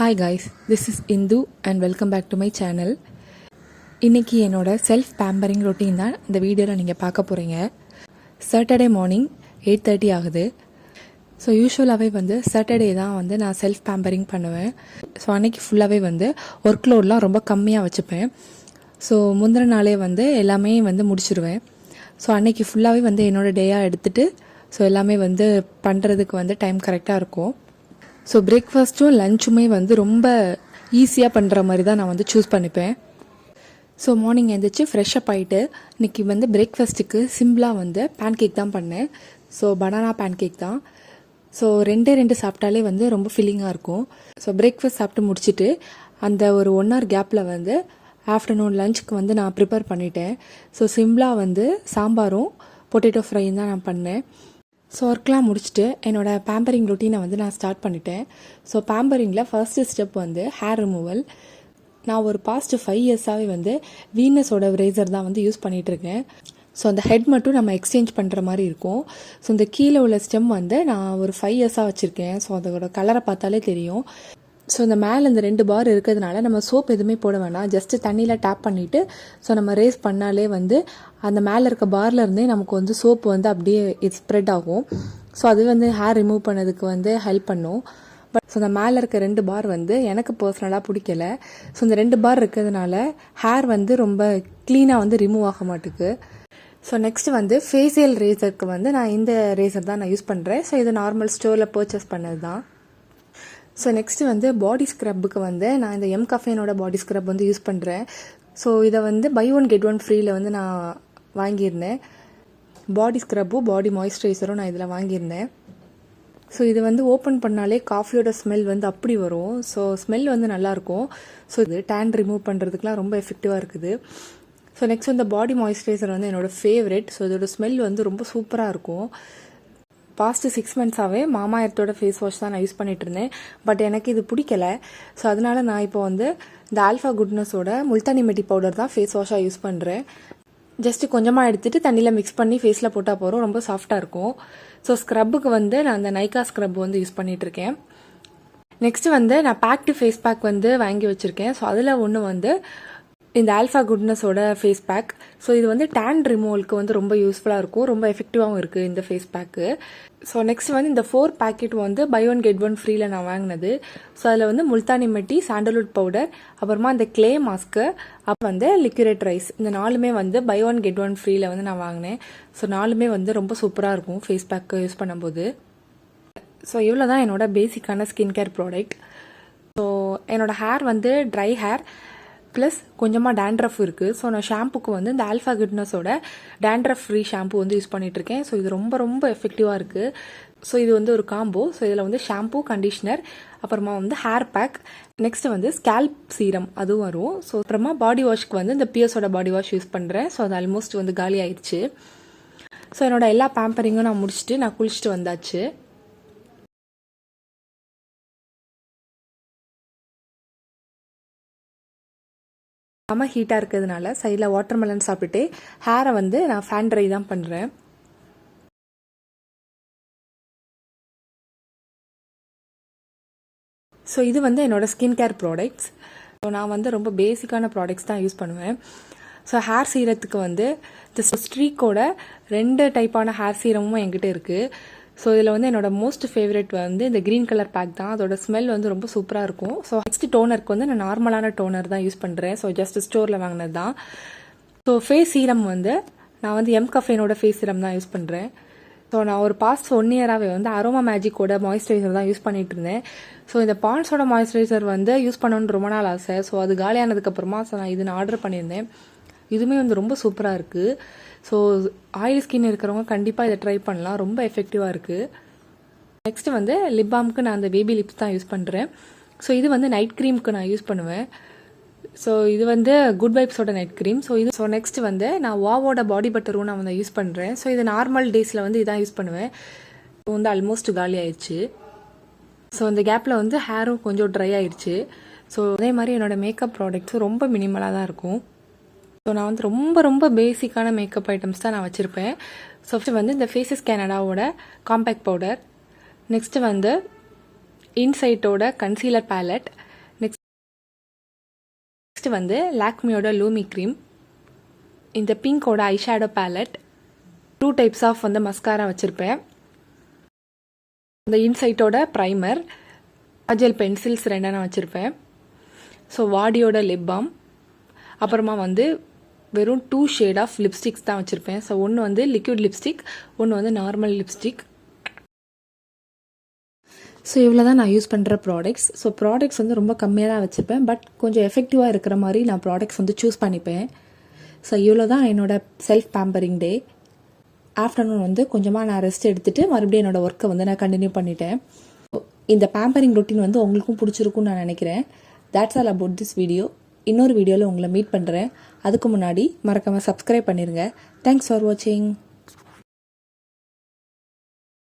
Hi guys, this is Indu and welcome back to my channel. இன்றைக்கி என்னோட self pampering routine தான் இந்த வீடியோவில் நீங்கள் பார்க்க போகிறீங்க. சாட்டர்டே மார்னிங் 8:30 ஆகுது. ஸோ யூஸ்வலாகவே சாட்டர்டே தான் நான் செல்ஃப் பேம்பரிங் பண்ணுவேன். ஸோ அன்றைக்கி ஃபுல்லாகவே ஒர்க் லோட்லாம் ரொம்ப கம்மியாக வச்சுப்பேன். ஸோ முந்தின நாளே எல்லாமே முடிச்சிடுவேன். ஸோ அன்றைக்கி ஃபுல்லாகவே என்னோடய டேயாக எடுத்துகிட்டு ஸோ எல்லாமே பண்ணுறதுக்கு டைம் கரெக்டாக இருக்கும். ஸோ பிரேக்ஃபாஸ்ட்டும் லஞ்சுமே ரொம்ப ஈஸியாக பண்ணுற மாதிரி தான் நான் சூஸ் பண்ணிப்பேன். ஸோ மார்னிங் எழுந்திரிச்சு ஃப்ரெஷ்ஷப் ஆகிட்டு இன்றைக்கி பிரேக்ஃபாஸ்ட்டுக்கு சிம்பிளாக பேன்கேக் தான் பண்ணேன். ஸோ பனானா பேன்கேக் தான். ஸோ ரெண்டு சாப்பிட்டாலே ரொம்ப ஃபில்லிங்காக இருக்கும். ஸோ பிரேக்ஃபாஸ்ட் சாப்பிட்டு முடிச்சுட்டு அந்த ஒரு 1 hour கேப்பில் ஆஃப்டர்நூன் லஞ்சுக்கு நான் ப்ரிப்பேர் பண்ணிட்டேன். ஸோ சிம்பிளாக சாம்பாரும் பொட்டேட்டோ ஃப்ரையும் தான் நான் பண்ணேன். ஸோ ஒர்க்லாம் முடிச்சுட்டு என்னோடய பேம்பரிங் ரொட்டீனை நான் ஸ்டார்ட் பண்ணிட்டேன். ஸோ பேம்பரிங்கில் ஃபர்ஸ்ட் ஸ்டெப் ஹேர் ரிமூவல். நான் ஒரு பாஸ்ட் 5 yearsஆகவே வீனஸோட ரேசர் தான் யூஸ் பண்ணிகிட்ருக்கேன். ஸோ அந்த ஹெட் மட்டும் நம்ம எக்ஸ்சேஞ்ச் பண்ணுற மாதிரி இருக்கும். ஸோ இந்த கீழே உள்ள ஸ்டெம் நான் ஒரு 5 yearsஆக வச்சுருக்கேன். ஸோ அதோட கலரை பார்த்தாலே தெரியும். ஸோ இந்த மேலே இந்த 2 bar இருக்கிறதுனால நம்ம சோப் எதுவுமே போட வேணாம். ஜஸ்ட்டு தண்ணியில் டேப் பண்ணிவிட்டு ஸோ நம்ம ரேஸ் பண்ணாலே அந்த மேலே இருக்க பார்ல இருந்தே நமக்கு சோப்பு அப்படியே ஸ்ப்ரெட் ஆகும். ஸோ அது ஹேர் ரிமூவ் பண்ணதுக்கு ஹெல்ப் பண்ணும். பட் ஸோ அந்த மேலே இருக்க 2 bar எனக்கு பர்சனலாக பிடிக்கல. ஸோ இந்த 2 bar இருக்கிறதுனால ஹேர் ரொம்ப க்ளீனாக ரிமூவ் ஆக மாட்டுக்கு. ஸோ நெக்ஸ்ட் ஃபேஷியல் ரேசருக்கு நான் இந்த ரேசர் தான் நான் யூஸ் பண்ணுறேன். ஸோ இது நார்மல் ஸ்டோரில் பர்ச்சேஸ் பண்ணது தான். ஸோ நெக்ஸ்ட்டு பாடி ஸ்க்ரப்புக்கு நான் இந்த எம்கஃபேனோட பாடி ஸ்க்ரப் யூஸ் பண்ணுறேன். ஸோ இதை பை 1 get 1 ஃப்ரீயில் நான் வாங்கியிருந்தேன். பாடி ஸ்க்ரப்பும் பாடி மாய்ஸ்சரைசரும் நான் இதில் வாங்கியிருந்தேன். ஸோ இது ஓப்பன் பண்ணாலே காஃபியோட ஸ்மெல் அப்படி வரும். ஸோ ஸ்மெல் நல்லாயிருக்கும். ஸோ இது டேன் ரிமூவ் பண்ணுறதுக்குலாம் ரொம்ப எஃபெக்டிவாக இருக்குது. ஸோ நெக்ஸ்ட் இந்த பாடி மாய்ஸ்சரைசர் என்னோடய ஃபேவரெட். ஸோ இதோட ஸ்மெல் ரொம்ப சூப்பராக இருக்கும். பாஸ்ட் 6 monthsஆகவே மாமா எர்த்தோட ஃபேஸ் வாஷ் தான் நான் யூஸ் பண்ணிட்டு இருந்தேன். பட் எனக்கு இது பிடிக்கல. ஸோ அதனால நான் இப்போ இந்த ஆல்ஃபா குட்னஸோட முல்தானி மெட்டி பவுடர் தான் ஃபேஸ் வாஷாக யூஸ் பண்ணுறேன். ஜஸ்ட்டு கொஞ்சமாக எடுத்துகிட்டு தண்ணியில் மிக்ஸ் பண்ணி ஃபேஸில் போட்டால் போகிறோம். ரொம்ப சாஃப்டாக இருக்கும். ஸோ ஸ்க்ரப்புக்கு நான் அந்த நைக்கா ஸ்க்ரப் யூஸ் பண்ணிகிட்ருக்கேன். நெக்ஸ்ட்டு நான் பேக்டு ஃபேஸ் பேக் வாங்கி வச்சுருக்கேன். ஸோ அதில் ஒன்று இந்த ஆல்ஃபா குட்னஸோட ஃபேஸ் பேக். ஸோ இது டேன் ரிமூவலுக்கு ரொம்ப யூஸ்ஃபுல்லாக இருக்கும். ரொம்ப எஃபெக்டிவாகவும் இருக்குது இந்த ஃபேஸ் பேக்கு. ஸோ நெக்ஸ்ட் இந்த 4 packet பை 1 get 1 ஃப்ரீயில் நான் வாங்கினது. ஸோ அதில் முல்தானி மெட்டி, சாண்டல்வுட் பவுடர், அப்புறமா இந்த கிளே மாஸ்க்கு, அப்போ லிக்யூரேட் ரைஸ், இந்த 4மே பை 1 get 1 ஃப்ரீயில் நான் வாங்கினேன். ஸோ 4மே ரொம்ப சூப்பராக இருக்கும் ஃபேஸ் பேக்கு யூஸ் பண்ணும்போது. ஸோ இவ்வளோ தான் என்னோட பேசிக்கான ஸ்கின் கேர் ப்ராடக்ட். ஸோ என்னோட ஹேர் ட்ரை ஹேர் ப்ளஸ் கொஞ்சமாக டேண்ட்ரஃப் இருக்குது. ஸோ நான் ஷாம்புக்கு இந்த ஆல்ஃபா குட்னஸோட டேண்ட்ரஃப் ஃப்ரீ ஷாம்பு யூஸ் பண்ணிகிட்ருக்கேன். ஸோ இது ரொம்ப எஃபெக்டிவாக இருக்குது. ஸோ இது ஒரு காம்போ. ஸோ இதில் ஷாம்பு, கண்டிஷ்னர், அப்புறமா hair pack, next scalp serum அதுவும் வரும். ஸோ அப்புறமா பாடி வாஷ்க்கு இந்த பியர்ஸோட பாடி வாஷ் யூஸ் பண்ணுறேன். ஸோ அது ஆல்மோஸ்ட் காலி ஆயிடுச்சு. ஸோ என்னோட எல்லா பேம்பரிங்கும் நான் முடிச்சுட்டு நான் குளிச்சுட்டு வந்தாச்சு. செம்ம ஹீட்டாக இருக்கிறதுனால சைடில் வாட்டர்மெலன் சாப்பிட்டுட்டு ஹேரை நான் ஃபேன் ட்ரை தான் பண்ணுறேன். ஸோ இது என்னோடய ஸ்கின் கேர் ப்ராடக்ட்ஸ். ஸோ நான் ரொம்ப பேசிக்கான ப்ராடக்ட்ஸ் தான் யூஸ் பண்ணுவேன். ஸோ ஹேர் சீரத்துக்கு இந்த ஸ்ட்ரீக்கோட 2 டைப்பான ஹேர் சீரமும் என்கிட்ட இருக்குது. ஸோ இதில் என்னோட மோஸ்ட் ஃபேவரட் இந்த க்ரீன் கலர் பேக் தான். அதோட ஸ்மெல் ரொம்ப சூப்பராக இருக்கும். ஸோ நெக்ஸ்ட் டோனருக்கு நான் நார்மலான டோனர் தான் யூஸ் பண்ணுறேன். ஸோ ஜஸ்ட் ஸ்டோரில் வாங்கினது தான். ஸோ ஃபேஸ் சீரம் நான் எம்கஃபேனோட ஃபேஸ் சீரம் தான் யூஸ் பண்ணுறேன். ஸோ நான் ஒரு பாஸ்ட் 1 yearஆகவே அரோமா மேஜிக்கோட மாய்ஸ்சரைசர் தான் யூஸ் பண்ணிட்டு இருந்தேன். ஸோ இந்த பாண்ட்ஸோட மாய்ஸ்சரைசர் யூஸ் பண்ணணும்னு ரொம்ப நாள் ஆசை. ஸோ அது காலியானதுக்கப்புறமா நான் இது நான் ஆர்டர் பண்ணியிருந்தேன். இதுவுமே ரொம்ப சூப்பராக இருக்குது. ஸோ ஆயில் ஸ்கின் இருக்கிறவங்க கண்டிப்பாக இதை ட்ரை பண்ணலாம். ரொம்ப எஃபெக்டிவாக இருக்குது. நெக்ஸ்ட்டு லிப் பாம்க்கு நான் அந்த பேபி லிப்ஸ் தான் யூஸ் பண்ணுறேன். ஸோ இது நைட் க்ரீமுக்கு நான் யூஸ் பண்ணுவேன். ஸோ இது குட் வைப்ஸோட நைட் க்ரீம். ஸோ நெக்ஸ்ட் நான் வாவோட பாடி பட்டரும் நான் யூஸ் பண்ணுறேன். ஸோ இது நார்மல் டேஸில் இதான் யூஸ் பண்ணுவேன். ஆல்மோஸ்ட் காலி ஆயிடுச்சு. ஸோ இந்த கேப்பில் ஹேரும் கொஞ்சம் ட்ரை ஆயிடுச்சு. ஸோ அதே மாதிரி என்னோடய மேக்கப் ப்ராடக்ட்ஸும் ரொம்ப மினிமலாக தான் இருக்கும். ஸோ நான் ரொம்ப பேசிக்கான மேக்கப் ஐட்டம்ஸ் தான் நான் வச்சுருப்பேன். ஸோ ஃபஸ்ட்டு இந்த ஃபேஸஸ் கேனடாவோட காம்பேக்ட் பவுடர், நெக்ஸ்ட்டு இன்சைட்டோட கன்சீலர் பேலட், நெக்ஸ்ட் வந்து லாக்மியோட லூமி க்ரீம், இந்த பிங்கோட ஐஷேடோ பேலட், 2 டைப்ஸ் ஆஃப் வந்து மஸ்காரா வச்சுருப்பேன், இந்த இன்சைட்டோட ப்ரைமர், காஜல் பென்சில்ஸ் 2 நான் வச்சுருப்பேன். ஸோ வாடியோட லிப் பாம், அப்புறமா வந்து வெறும் 2 ஷேட் ஆஃப் லிப்ஸ்டிக்ஸ் தான் வச்சுருப்பேன். ஸோ ஒன்று வந்து லிக்விட் லிப்ஸ்டிக், ஒன்று வந்து நார்மல் லிப்ஸ்டிக். ஸோ இவ்வளோ தான் நான் யூஸ் பண்ணுற ப்ராடக்ட்ஸ். ஸோ ப்ராடக்ட்ஸ் வந்து ரொம்ப கம்மியாக தான் வச்சுருப்பேன், பட் கொஞ்சம் எஃபெக்டிவாக இருக்கிற மாதிரி நான் ப்ராடக்ட்ஸ் வந்து சூஸ் பண்ணிப்பேன். ஸோ இவ்வளோ தான் என்னோடய செல்ஃப் பேம்பரிங் டே. ஆஃப்டர்நூன் வந்து கொஞ்சமாக நான் ரெஸ்ட் எடுத்துகிட்டு மறுபடியும் என்னோடய ஒர்க்கை வந்து நான் கண்டினியூ பண்ணிட்டேன். இந்த பேம்பரிங் ரொட்டீன் வந்து உங்களுக்கும் பிடிச்சிருக்குன்னு நான் நினைக்கிறேன். That's all about this video. இன்னொரு வீடியோவில் உங்களை மீட் பண்ணுறேன். அதுக்கு முன்னாடி மறக்காமல் சப்ஸ்கிரைப் பண்ணிடுங்க. தேங்க்ஸ் ஃபார் வாட்சிங்.